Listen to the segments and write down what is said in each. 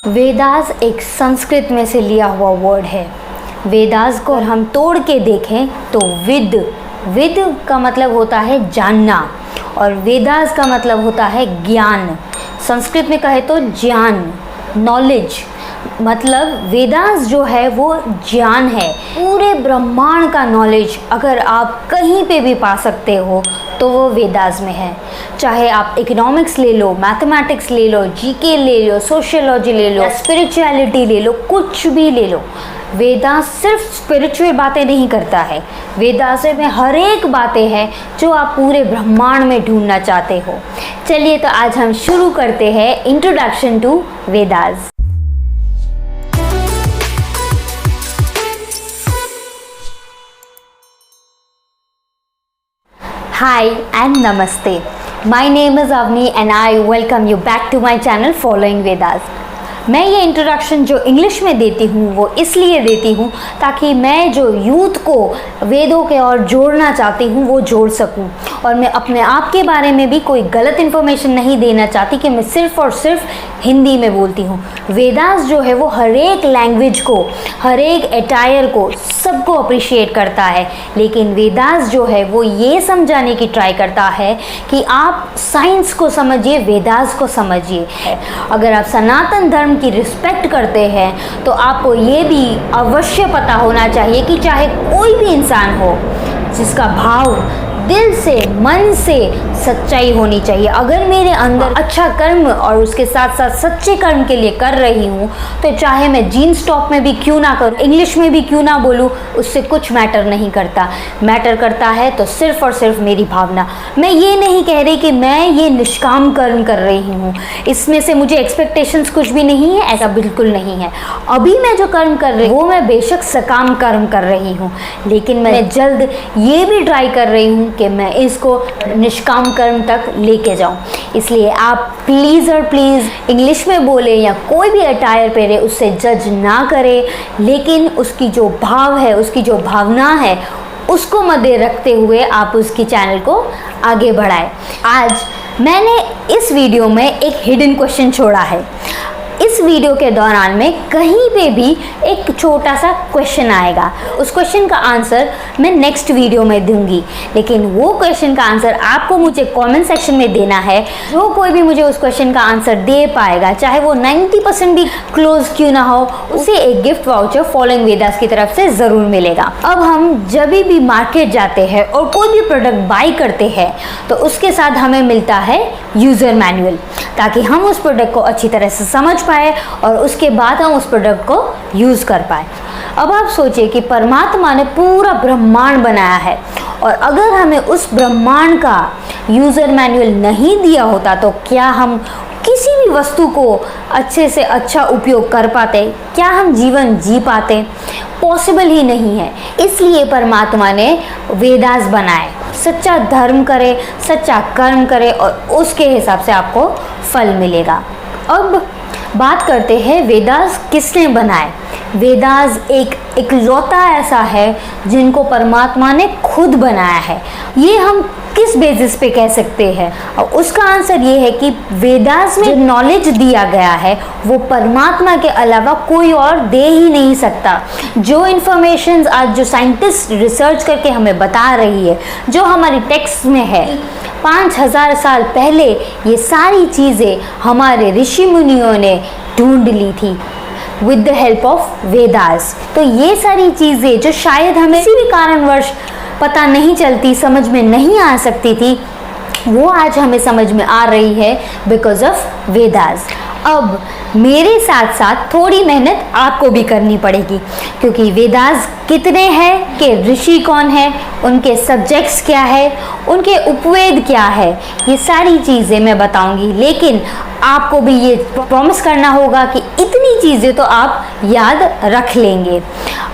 वेदास एक संस्कृत में से लिया हुआ वर्ड है। वेदास को हम तोड़ के देखें तो विद का मतलब होता है जानना और वेदास का मतलब होता है ज्ञान। संस्कृत में कहे तो ज्ञान, नॉलेज, मतलब वेदास जो है वो ज्ञान है। पूरे ब्रह्मांड का नॉलेज अगर आप कहीं पे भी पा सकते हो तो वो वेदास में है। चाहे आप इकोनॉमिक्स ले लो, मैथमेटिक्स ले लो, जीके ले लो, सोशियोलॉजी ले लो, स्पिरिचुअलिटी ले लो, कुछ भी ले लो, वेदास सिर्फ स्पिरिचुअल बातें नहीं करता है। वेदास में हर एक बातें हैं जो आप पूरे ब्रह्मांड में ढूंढना चाहते हो। चलिए तो आज हम शुरू करते हैं introduction to Vedas. Hi and Namaste. My name is Avni and I welcome you back to my channel Following Vedas. मैं ये इंट्रोडक्शन जो इंग्लिश में देती हूँ वो इसलिए देती हूँ ताकि मैं जो यूथ को वेदों के और जोड़ना चाहती हूँ वो जोड़ सकूँ, और मैं अपने आप के बारे में भी कोई गलत इन्फॉर्मेशन नहीं देना चाहती कि मैं सिर्फ़ और सिर्फ हिंदी में बोलती हूँ। वेदास जो है वो हर एक लैंग्वेज को, हर एक अटायर को, सबको अप्रिशिएट करता है, लेकिन वेदास जो है वो ये समझाने की ट्राई करता है कि आप साइंस को समझिए, वेदास को समझिए। अगर आप सनातन धर्म की रिस्पेक्ट करते हैं तो आपको ये भी अवश्य पता होना चाहिए कि चाहे कोई भी इंसान हो जिसका भाव दिल से, मन से सच्चाई होनी चाहिए। अगर मेरे अंदर अच्छा कर्म और उसके साथ साथ सच्चे कर्म के लिए कर रही हूँ तो चाहे मैं जीन्स टॉप में भी क्यों ना करूँ, इंग्लिश में भी क्यों ना बोलूँ, उससे कुछ मैटर नहीं करता। मैटर करता है तो सिर्फ और सिर्फ मेरी भावना। मैं ये नहीं कह रही कि मैं ये निष्काम कर्म कर रही हूँ, इसमें से मुझे एक्सपेक्टेशंस कुछ भी नहीं है, ऐसा बिल्कुल नहीं है। अभी मैं जो कर्म कर रही हूँ वो मैं बेशक सकाम कर्म कर रही हूँ, लेकिन मैं जल्द ये भी ट्राई कर रही हूँ कि मैं इसको निष्काम कर्म तक लेके जाऊं। इसलिए आप प्लीज़ और प्लीज़ इंग्लिश में बोले या कोई भी अटायर पहने उससे जज ना करें, लेकिन उसकी जो भाव है, उसकी जो भावना है, उसको मद्दे रखते हुए आप उसकी चैनल को आगे बढ़ाएं। आज मैंने इस वीडियो में एक हिडन क्वेश्चन छोड़ा है। इस वीडियो के दौरान में कहीं पे भी एक छोटा सा क्वेश्चन आएगा, उस क्वेश्चन का आंसर मैं नेक्स्ट वीडियो में दूंगी, लेकिन वो क्वेश्चन का आंसर आपको मुझे कमेंट सेक्शन में देना है। जो कोई भी मुझे उस क्वेश्चन का आंसर दे पाएगा, चाहे वो 90% भी क्लोज क्यों ना हो, उसे एक गिफ्ट वाउचर फॉलोइंग वेदास की तरफ से ज़रूर मिलेगा। अब हम जब भी मार्केट जाते हैं और कोई भी प्रोडक्ट बाई करते हैं तो उसके साथ हमें मिलता है यूज़र मैनुअल, ताकि हम उस प्रोडक्ट को अच्छी तरह से समझ पाए और उसके बाद हम उस प्रोडक्ट को यूज़ कर पाए। अब आप सोचिए कि परमात्मा ने पूरा ब्रह्मांड बनाया है और अगर हमें उस ब्रह्मांड का यूज़र मैनुअल नहीं दिया होता तो क्या हम किसी भी वस्तु को अच्छे से अच्छा उपयोग कर पाते? क्या हम जीवन जी पाते? पॉसिबल ही नहीं है। इसलिए परमात्मा ने वेदास बनाए। सच्चा धर्म करे, सच्चा कर्म करे और उसके हिसाब से आपको फल मिलेगा। अब बात करते हैं वेदास किसने बनाए। वेदास एक इकलौता ऐसा है जिनको परमात्मा ने खुद बनाया है। ये हम किस बेसिस पे कह सकते हैं? और उसका आंसर ये है कि वेदास में जो नॉलेज दिया गया है वो परमात्मा के अलावा कोई और दे ही नहीं सकता। जो इन्फॉर्मेशन आज जो साइंटिस्ट रिसर्च करके हमें बता रही है, जो हमारी टेक्स्ट में है, 5000 साल पहले ये सारी चीज़ें हमारे ऋषि मुनियों ने ढूंढ ली थी with the help of Vedas. तो ये सारी चीज़ें जो शायद हमें किसी भी कारणवश पता नहीं चलती, समझ में नहीं आ सकती थी, वो आज हमें समझ में आ रही है बिकॉज ऑफ वेदास। अब मेरे साथ साथ थोड़ी मेहनत आपको भी करनी पड़ेगी, क्योंकि वेदास कितने हैं, कि ऋषि कौन है, उनके सब्जेक्ट्स क्या है, उनके उपवेद क्या है, ये सारी चीज़ें मैं बताऊंगी। लेकिन आपको भी ये प्रॉमिस करना होगा कि इतनी चीज़ें तो आप याद रख लेंगे।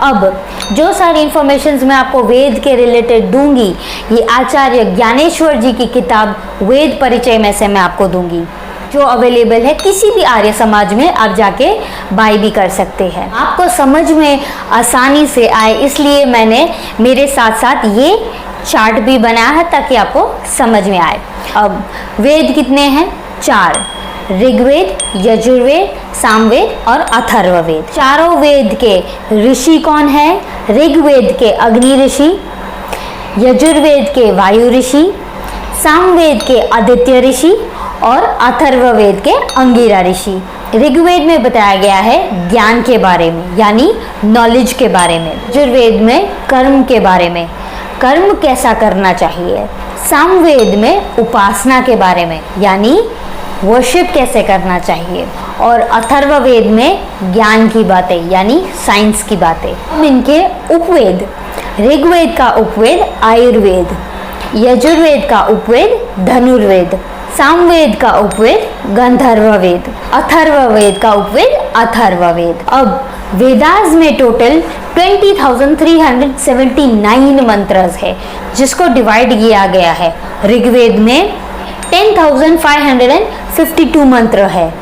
अब जो सारी इन्फॉर्मेशंस मैं आपको वेद के रिलेटेड दूंगी, ये आचार्य ज्ञानेश्वर जी की किताब वेद परिचय में से मैं आपको दूंगी, जो अवेलेबल है किसी भी आर्य समाज में, आप जाके बाय भी कर सकते हैं। आपको समझ में आसानी से आए इसलिए मैंने मेरे साथ साथ ये चार्ट भी बनाया है ताकि आपको समझ में आए। अब वेद कितने हैं? 4। ऋग्वेद, यजुर्वेद, सामवेद और अथर्ववेद। चारों वेद के ऋषि कौन है? ऋग्वेद के अग्नि ऋषि, यजुर्वेद के वायु ऋषि, सामवेद के आदित्य ऋषि और अथर्ववेद के अंगिरा ऋषि। ऋग्वेद में बताया गया है ज्ञान के बारे में, यानी नॉलेज के बारे में। यजुर्वेद में कर्म के बारे में, कर्म कैसा करना चाहिए। सामवेद में उपासना के बारे में, यानी वर्शिप कैसे करना चाहिए। और अथर्ववेद में ज्ञान की बातें, यानी साइंस की बातें। अब इनके उपवेद, ऋग्वेद का उपवेद आयुर्वेद, यजुर्वेद का उपवेद धनुर्वेद, सामवेद का उपवेद गंधर्ववेद, अथर्ववेद का उपवेद अथर्ववेद। अब वेदास में टोटल 20,379 मंत्रस है, जिसको डिवाइड किया गया है। ऋग्वेद में 10,552 मंत्र है,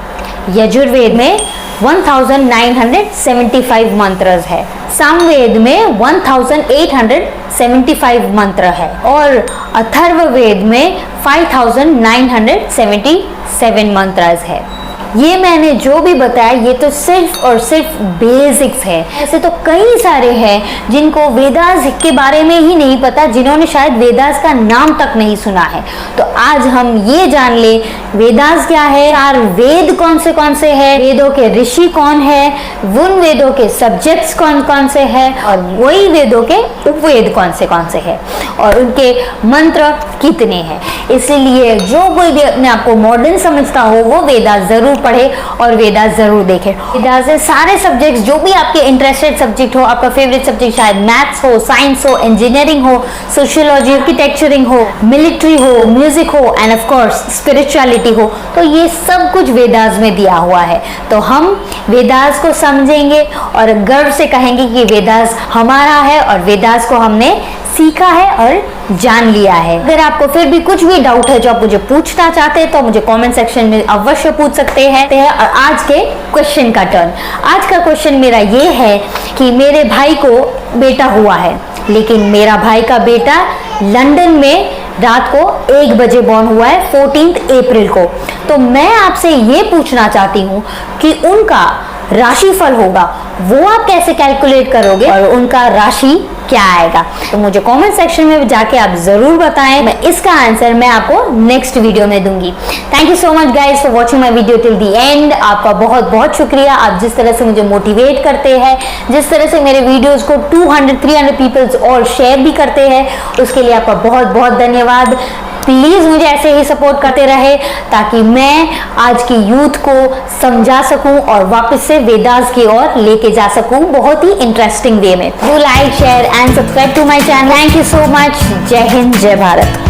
यजुर्वेद में 1,975 मंत्रस है, सामवेद में 1,875 मंत्र है और अथर्ववेद में 5,977 मंत्रस है। ये मैंने जो भी बताया ये तो सिर्फ और सिर्फ बेसिक्स है। ऐसे तो कई सारे हैं जिनको वेदास के बारे में ही नहीं पता, जिन्होंने शायद वेदास का नाम तक नहीं सुना है। तो आज हम ये जान ले वेदास क्या है, 4 वेद कौन से हैं, वेदों के ऋषि कौन है, उन वेदों के सब्जेक्ट्स कौन कौन से हैं और वही वेदों के उपवेद कौन से हैं और उनके मंत्र कितने हैं। इसलिए जो कोई भी अपने आप को मॉडर्न समझता हो वो वेदास जरूर पढ़े और वेदास जरूर देखे। वेदास से सारे सब्जेक्ट्स, जो भी आपके इंटरेस्टेड सब्जेक्ट हो, आपका फेवरेट सब्जेक्ट शायद मैथ्स हो, साइंस हो, इंजीनियरिंग हो, सोशियोलॉजी, आर्किटेक्चरिंग हो, मिलिट्री हो, म्यूजिक हो एंड ऑफ कोर्स स्पिरिचुअलिटी हो, तो ये सब कुछ वेदास में दिया हुआ है। तो हम वेदास को समझेंगे और गर्व से कहेंगे कि वेदास हमारा है और वेदास को हमने सीखा है और जान लिया है। अगर आपको फिर भी कुछ भी डाउट है जो आप मुझे पूछना चाहते हैं तो मुझे कमेंट सेक्शन में अवश्य पूछ सकते हैं। और आज के क्वेश्चन का टर्न। आज का क्वेश्चन मेरा ये है कि मेरे भाई को बेटा हुआ है, लेकिन मेरा भाई का बेटा लंदन में रात को 1 बजे बॉर्न हुआ है 14 अप्रैल को। तो मैं आपसे ये पूछना चाहती हूँ कि उनका राशिफल होगा वो आप कैसे कैलकुलेट करोगे और उनका राशि क्या आएगा। तो मुझे कमेंट सेक्शन में जाके आप जरूर बताएं, मैं इसका आंसर मैं आपको नेक्स्ट वीडियो में दूंगी। Thank you so much guys for watching my video till the and. आपका बहुत बहुत शुक्रिया, आप जिस तरह से मुझे मोटिवेट करते हैं, जिस तरह से मेरे वीडियोस को 200-300 पीपल्स और शेयर भी करते हैं, उसके लिए आपका बहुत बहुत धन्यवाद। प्लीज मुझे ऐसे ही सपोर्ट करते रहे ताकि मैं आज की यूथ को समझा सकूं और वापस से वेदास की ओर लेके जा सकूं बहुत ही इंटरेस्टिंग वे में। Do like, share and subscribe to my channel. Thank you so much. जय हिंद, जय भारत।